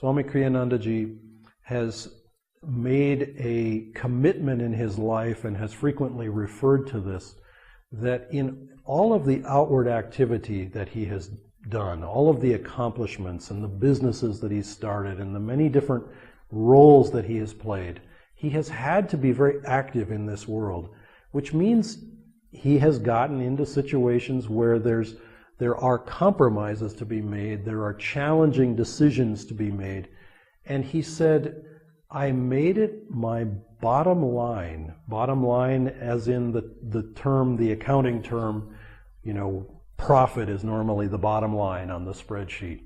Swami Kriyanandaji has made a commitment in his life and has frequently referred to this, that in all of the outward activity that he has done, all of the accomplishments and the businesses that he's started and the many different roles that he has played, he has had to be very active in this world, which means he has gotten into situations where there are compromises to be made, there are challenging decisions to be made. And he said, I made it my bottom line as in the term, the accounting term, profit is normally the bottom line on the spreadsheet.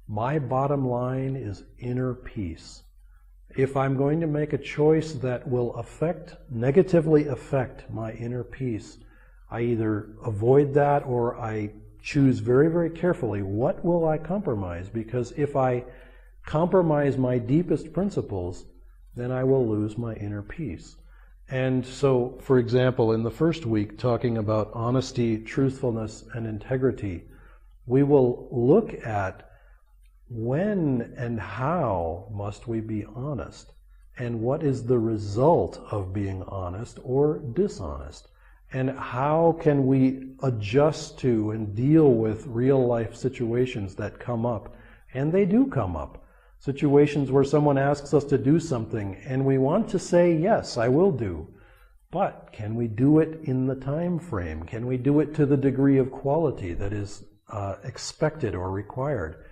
My bottom line is inner peace. If I'm going to make a choice that will negatively affect my inner peace, I either avoid that or I choose very, very carefully, what will I compromise? Because if I compromise my deepest principles, then I will lose my inner peace. And so, for example, in the first week, talking about honesty, truthfulness, and integrity, we will look at when and how must we be honest, and what is the result of being honest or dishonest, and how can we adjust to and deal with real-life situations that come up, and they do come up. Situations where someone asks us to do something and we want to say, yes, I will do. But can we do it in the time frame? Can we do it to the degree of quality that is expected or required?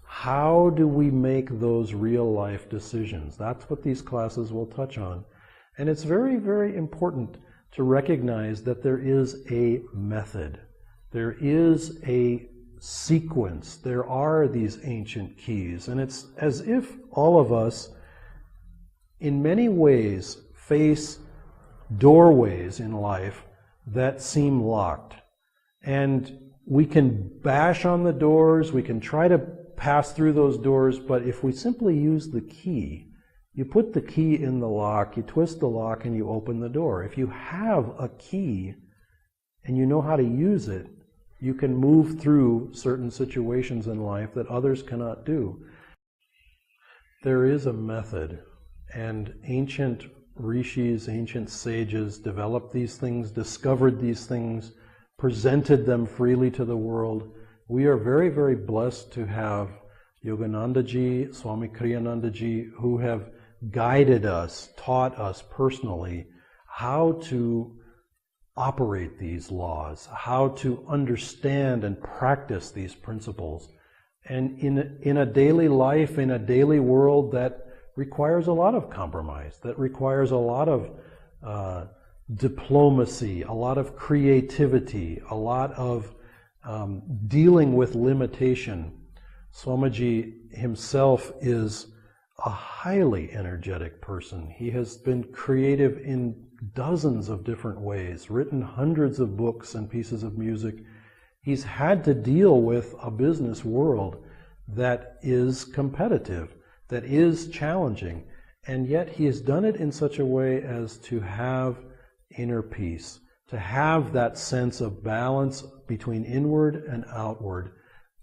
How do we make those real-life decisions? That's what these classes will touch on. And it's very, very important to recognize that there is a method. There is a sequence. There are these ancient keys, and it's as if all of us in many ways face doorways in life that seem locked, and we can bash on the doors, we can try to pass through those doors, but if we simply use the key, you put the key in the lock, you twist the lock, and you open the door. If you have a key and you know how to use it, you can move through certain situations in life that others cannot do. There is a method, and ancient rishis, ancient sages developed these things, discovered these things, presented them freely to the world. We are very, very blessed to have Yoganandaji, Swami Kriyanandaji, who have guided us, taught us personally how to operate these laws, how to understand and practice these principles. And in a daily life, in a daily world that requires a lot of compromise, that requires a lot of diplomacy, a lot of creativity, a lot of dealing with limitation. Swamiji himself is a highly energetic person. He has been creative in dozens of different ways, written hundreds of books and pieces of music. He's had to deal with a business world that is competitive, that is challenging, and yet he has done it in such a way as to have inner peace, to have that sense of balance between inward and outward,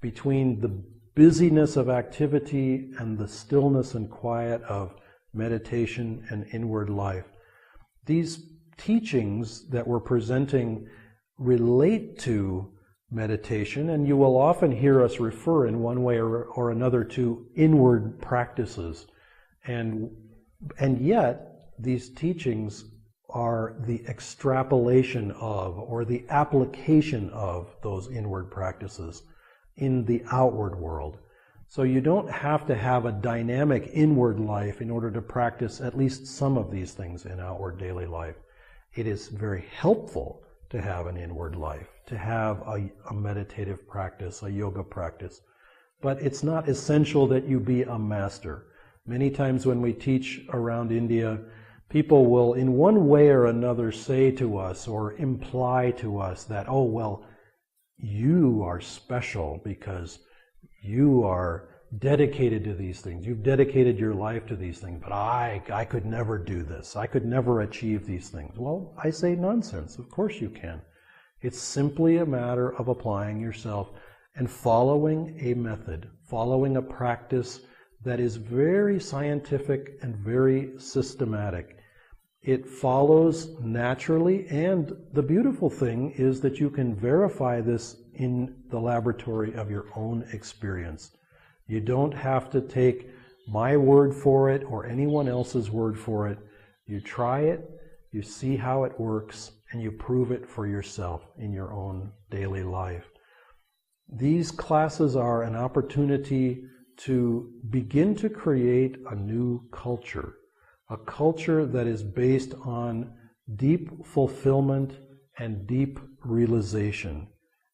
between the busyness of activity and the stillness and quiet of meditation and inward life. These teachings that we're presenting relate to meditation, and you will often hear us refer in one way or another to inward practices. And yet, these teachings are the extrapolation of, or the application of, those inward practices in the outward world. So you don't have to have a dynamic inward life in order to practice at least some of these things in outward daily life. It is very helpful to have an inward life, to have a meditative practice, a yoga practice. But it's not essential that you be a master. Many times when we teach around India, people will in one way or another say to us or imply to us that, oh, well, you are special because you are dedicated to these things. You've dedicated your life to these things, but I could never do this. I could never achieve these things. Well, I say nonsense. Of course you can. It's simply a matter of applying yourself and following a method, following a practice that is very scientific and very systematic. It follows naturally, and the beautiful thing is that you can verify this in the laboratory of your own experience. You don't have to take my word for it or anyone else's word for it. You try it, you see how it works, and you prove it for yourself in your own daily life. These classes are an opportunity to begin to create a new culture, a culture that is based on deep fulfillment and deep realization.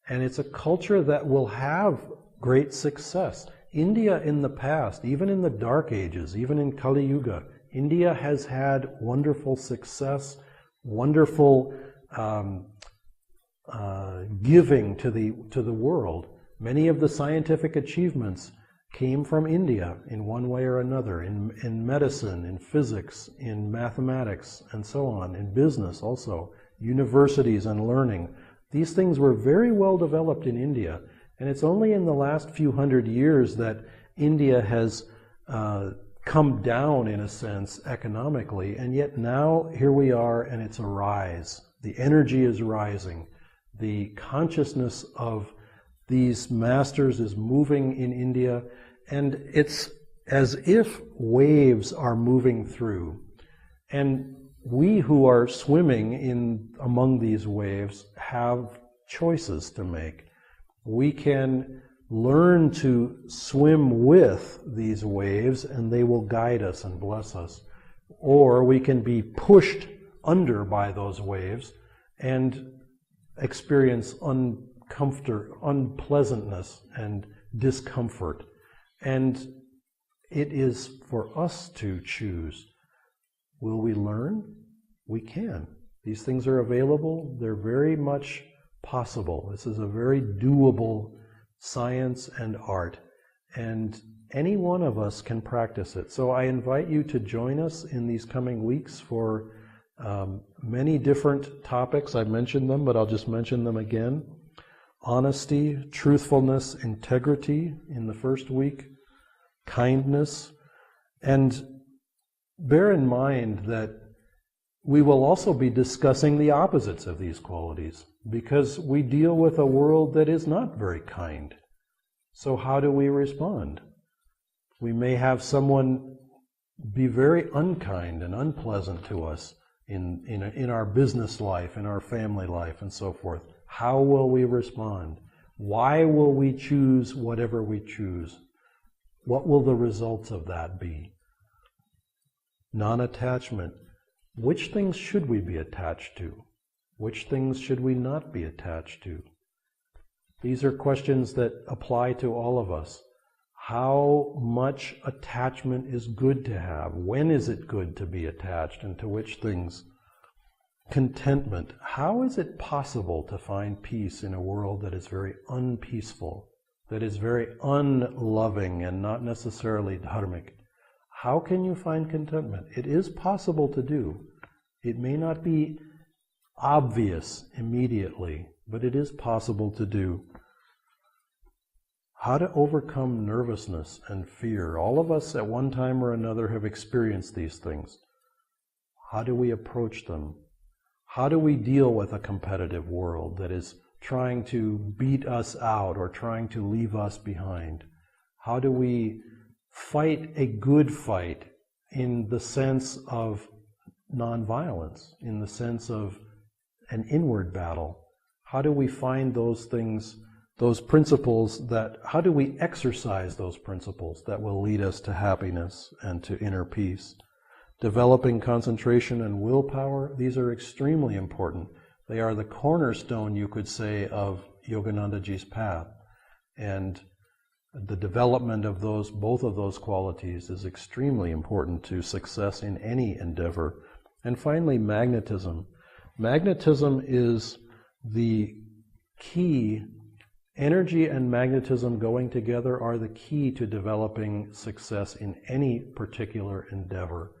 And it's a culture that will have great success. India in the past, even in the Dark Ages, even in Kali Yuga, India has had wonderful success, wonderful giving to the world. Many of the scientific achievements came from India in one way or another, in medicine, in physics, in mathematics, and so on, in business also, universities and learning. These things were very well developed in India, and it's only in the last few hundred years that India has come down, in a sense, economically, and yet now here we are, and it's a rise. The energy is rising. The consciousness of these masters is moving in India, and it's as if waves are moving through. And we who are swimming among these waves have choices to make. We can learn to swim with these waves, and they will guide us and bless us. Or we can be pushed under by those waves and experience unpleasantness and discomfort. And it is for us to choose. Will we learn? We can. These things are available. They're very much possible. This is a very doable science and art. And any one of us can practice it. So I invite you to join us in these coming weeks for many different topics. I've mentioned them, but I'll just mention them again. Honesty, truthfulness, integrity in the first week, kindness, and bear in mind that we will also be discussing the opposites of these qualities, because we deal with a world that is not very kind. So how do we respond? We may have someone be very unkind and unpleasant to us in our business life, in our family life, and so forth. How will we respond? Why will we choose whatever we choose? What will the results of that be? Non-attachment. Which things should we be attached to? Which things should we not be attached to? These are questions that apply to all of us. How much attachment is good to have? When is it good to be attached, and to which things? Contentment. How is it possible to find peace in a world that is very unpeaceful, that is very unloving and not necessarily dharmic? How can you find contentment? It is possible to do. It may not be obvious immediately, but it is possible to do. How to overcome nervousness and fear. All of us at one time or another have experienced these things. How do we approach them? How do we deal with a competitive world that is trying to beat us out or trying to leave us behind? How do we fight a good fight in the sense of nonviolence, in the sense of an inward battle? How do we find those things, those principles how do we exercise those principles that will lead us to happiness and to inner peace? Developing concentration and willpower, these are extremely important. They are the cornerstone, you could say, of Yoganandaji's path. And the development of both of those qualities is extremely important to success in any endeavor. And finally, magnetism. Magnetism is the key. Energy and magnetism going together are the key to developing success in any particular endeavor.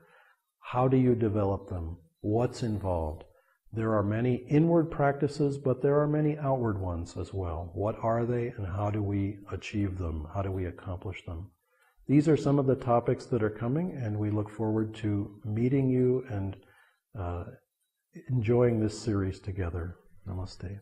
How do you develop them? What's involved? There are many inward practices, but there are many outward ones as well. What are they, and how do we achieve them? How do we accomplish them? these are some of the topics that are coming, and we look forward to meeting you and enjoying this series together. Namaste.